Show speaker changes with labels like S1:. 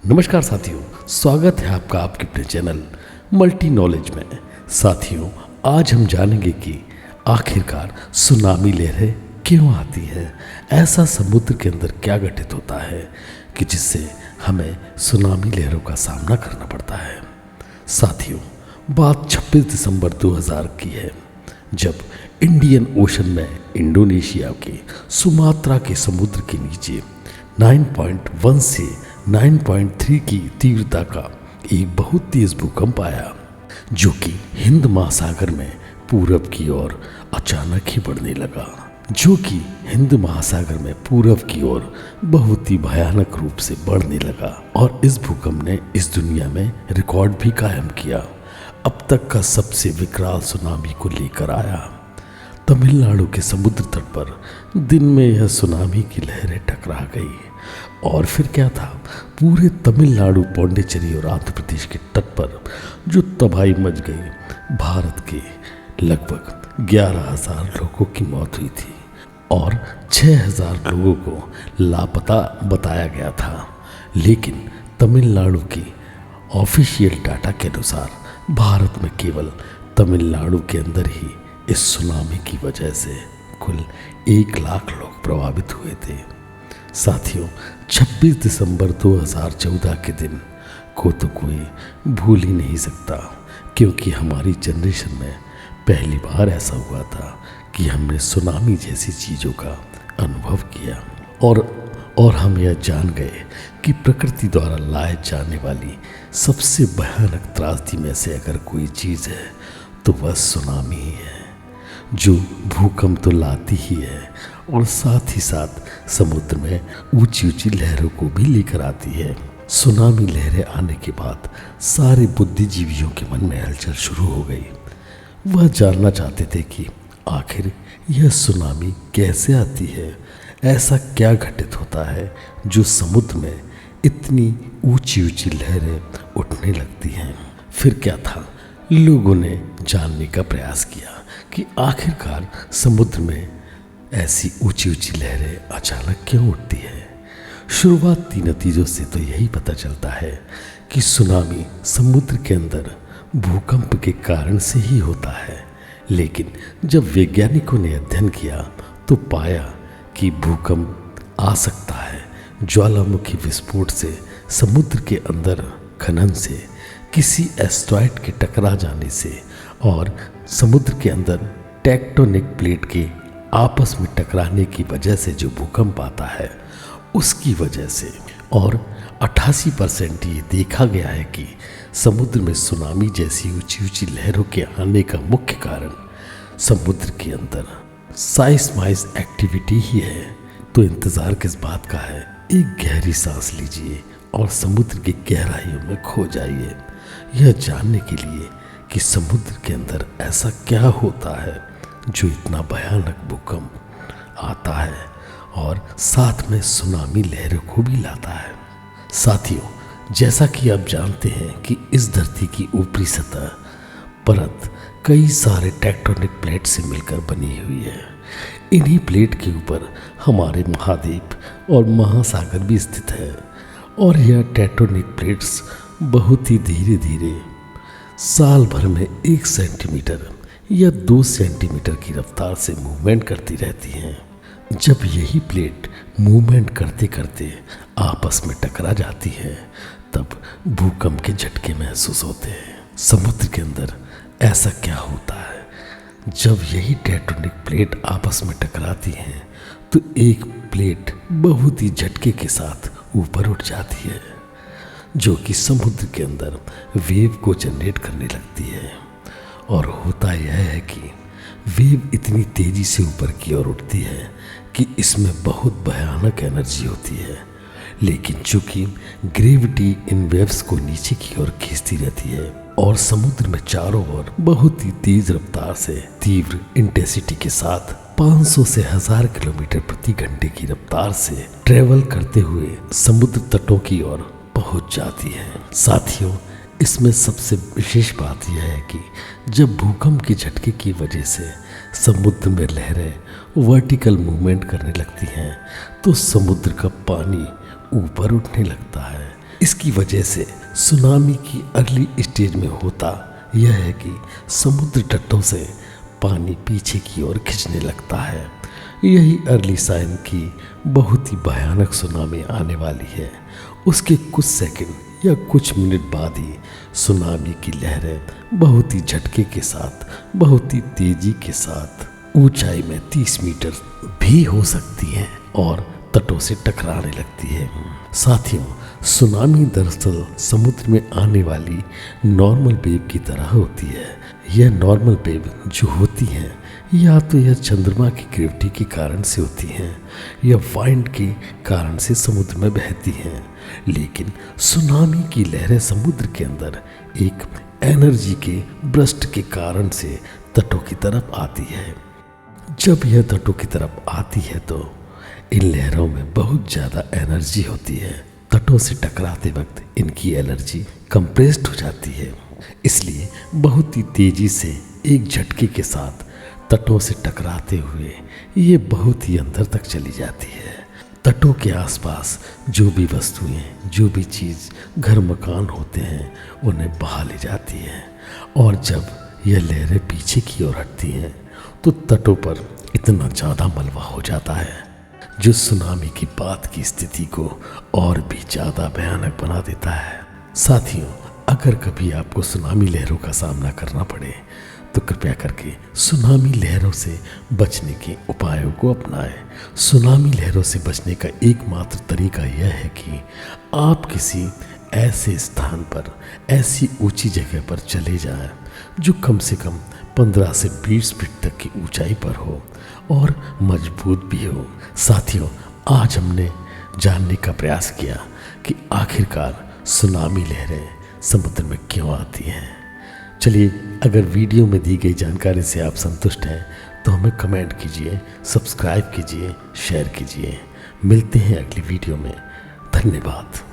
S1: नमस्कार साथियों, स्वागत है आपका आपके अपने चैनल मल्टी नॉलेज में। साथियों, आज हम जानेंगे कि आखिरकार सुनामी लहरें क्यों आती है। ऐसा समुद्र के अंदर क्या घटित होता है कि जिससे हमें सुनामी लहरों का सामना करना पड़ता है। साथियों, बात 26 दिसंबर 2000 की है, जब इंडियन ओशन में इंडोनेशिया के सुमात्रा के समुद्र के नीचे 9.1 से 9.3 की तीव्रता का एक बहुत तेज भूकंप आया, जो कि हिंद महासागर में पूरब की ओर अचानक ही बढ़ने लगा, जो कि हिंद महासागर में पूरब की ओर बहुत ही भयानक रूप से बढ़ने लगा। और इस भूकंप ने इस दुनिया में रिकॉर्ड भी कायम किया, अब तक का सबसे विकराल सुनामी को लेकर आया। तमिलनाडु के समुद्र तट पर दिन में यह सुनामी की लहरें टकरा गई। और फिर क्या था, पूरे तमिलनाडु, पौंडीचेरी और आंध्र प्रदेश के तट पर जो तबाही मच गई, भारत के लगभग 11,000 लोगों की मौत हुई थी और 6,000 लोगों को लापता बताया गया था। लेकिन तमिलनाडु की ऑफिशियल डाटा के अनुसार भारत में केवल तमिलनाडु के अंदर ही इस सुनामी की वजह से कुल 1 लाख लोग प्रभावित हुए थे। साथियों, 26 दिसंबर 2014 के दिन को तो कोई भूल ही नहीं सकता, क्योंकि हमारी जनरेशन में पहली बार ऐसा हुआ था कि हमने सुनामी जैसी चीज़ों का अनुभव किया और हम यह जान गए कि प्रकृति द्वारा लाए जाने वाली सबसे भयानक त्रासदी में से अगर कोई चीज़ है तो वह सुनामी ही है, जो भूकंप तो लाती ही है और साथ ही साथ समुद्र में ऊंची ऊंची लहरों को भी लेकर आती है। सुनामी लहरें आने के बाद सारे बुद्धिजीवियों के मन में हलचल शुरू हो गई। वह जानना चाहते थे कि आखिर यह सुनामी कैसे आती है, ऐसा क्या घटित होता है जो समुद्र में इतनी ऊंची ऊंची लहरें उठने लगती हैं। फिर क्या था, लोगों ने जानने का प्रयास किया कि आखिरकार समुद्र में ऐसी ऊंची ऊंची लहरें अचानक क्यों उठती है। शुरुआती नतीजों से तो यही पता चलता है कि सुनामी समुद्र के अंदर भूकंप के कारण से ही होता है। लेकिन जब वैज्ञानिकों ने अध्ययन किया तो पाया कि भूकंप आ सकता है ज्वालामुखी विस्फोट से, समुद्र के अंदर खनन से, किसी एस्टेरॉयड के टकरा जाने से और समुद्र के अंदर टेक्टोनिक प्लेट के आपस में टकराने की वजह से जो भूकंप आता है उसकी वजह से। और 88% ये देखा गया है कि समुद्र में सुनामी जैसी ऊंची ऊंची लहरों के आने का मुख्य कारण समुद्र के अंदर साइस्माइज एक्टिविटी ही है। तो इंतज़ार किस बात का है, एक गहरी सांस लीजिए और समुद्र की गहराइयों में खो जाइए, यह जानने के लिए कि समुद्र के अंदर ऐसा क्या होता है जो इतना भयानक भूकंप आता है और साथ में सुनामी लहरों को भी लाता है। साथियों, जैसा कि आप जानते हैं कि इस धरती की ऊपरी सतह परत कई सारे टेक्टोनिक प्लेट से मिलकर बनी हुई है। इन्हीं प्लेट के ऊपर हमारे महाद्वीप और महासागर भी स्थित है और यह टेक्टोनिक प्लेट्स बहुत ही धीरे धीरे साल भर में 1 सेंटीमीटर या 2 सेंटीमीटर की रफ्तार से मूवमेंट करती रहती हैं। जब यही प्लेट मूवमेंट करते करते आपस में टकरा जाती है तब भूकंप के झटके महसूस होते हैं। समुद्र के अंदर ऐसा क्या होता है, जब यही टेक्टोनिक प्लेट आपस में टकराती हैं तो एक प्लेट बहुत ही झटके के साथ ऊपर उठ जाती है, जो कि समुद्र के अंदर वेव को जनरेट करने लगती है। और होता यह है कि वेव इतनी तेज़ी से ऊपर की ओर उठती है कि इसमें बहुत भयानक एनर्जी होती है। लेकिन चूंकि ग्रेविटी इन वेव्स को नीचे की ओर खींचती रहती है और समुद्र में चारों ओर बहुत ही तेज रफ्तार से, तीव्र इंटेंसिटी के साथ 500 से 1000 किलोमीटर प्रति घंटे की रफ्तार से ट्रेवल करते हुए समुद्र तटों की ओर पहुंच जाती है। साथियों, इसमें सबसे विशेष बात यह है कि जब भूकंप के झटके की वजह से समुद्र में लहरें वर्टिकल मूवमेंट करने लगती हैं तो समुद्र का पानी ऊपर उठने लगता है। इसकी वजह से सुनामी की अर्ली स्टेज में होता यह है कि समुद्र तटों से पानी पीछे की ओर खिंचने लगता है। यही अर्ली साइन की बहुत ही भयानक सुनामी आने वाली है। उसके कुछ सेकंड या कुछ मिनट बाद ही सुनामी की लहरें बहुत ही झटके के साथ, बहुत ही तेजी के साथ ऊंचाई में 30 मीटर भी हो सकती हैं और तटों से टकराने लगती है। साथियों, सुनामी दरअसल समुद्र में आने वाली नॉर्मल वेव की तरह होती है। यह नॉर्मल वेव जो होती हैं या तो यह चंद्रमा की ग्रेविटी के कारण से होती हैं या वाइंड के कारण से समुद्र में बहती हैं। लेकिन सुनामी की लहरें समुद्र के अंदर एक एनर्जी के ब्रस्ट के कारण से तटों की तरफ आती है। जब यह तटों की तरफ आती है तो इन लहरों में बहुत ज़्यादा एनर्जी होती है। तटों से टकराते वक्त इनकी एनर्जी कंप्रेस्ड हो जाती है, इसलिए बहुत ही तेज़ी से एक झटके के साथ तटों से टकराते हुए ये बहुत ही अंदर तक चली जाती है। तटों के आसपास जो भी वस्तुएं, जो भी चीज़, घर मकान होते हैं उन्हें बहा ले जाती हैं। और जब यह लहरें पीछे की ओर हटती हैं तो तटों पर इतना ज़्यादा मलबा हो जाता है जो सुनामी की बाद की स्थिति को और भी ज़्यादा भयानक बना देता है। साथियों, अगर कभी आपको सुनामी लहरों का सामना करना पड़े तो कृपया करके सुनामी लहरों से बचने के उपायों को अपनाएं। सुनामी लहरों से बचने का एकमात्र तरीका यह है कि आप किसी ऐसे स्थान पर, ऐसी ऊंची जगह पर चले जाएं जो कम से कम 15 से 20 फीट तक की ऊंचाई पर हो और मजबूत भी हो। साथियों, आज हमने जानने का प्रयास किया कि आखिरकार सुनामी लहरें समुद्र में क्यों आती हैं। चलिए, अगर वीडियो में दी गई जानकारी से आप संतुष्ट हैं तो हमें कमेंट कीजिए, सब्सक्राइब कीजिए, शेयर कीजिए। मिलते हैं अगली वीडियो में। धन्यवाद।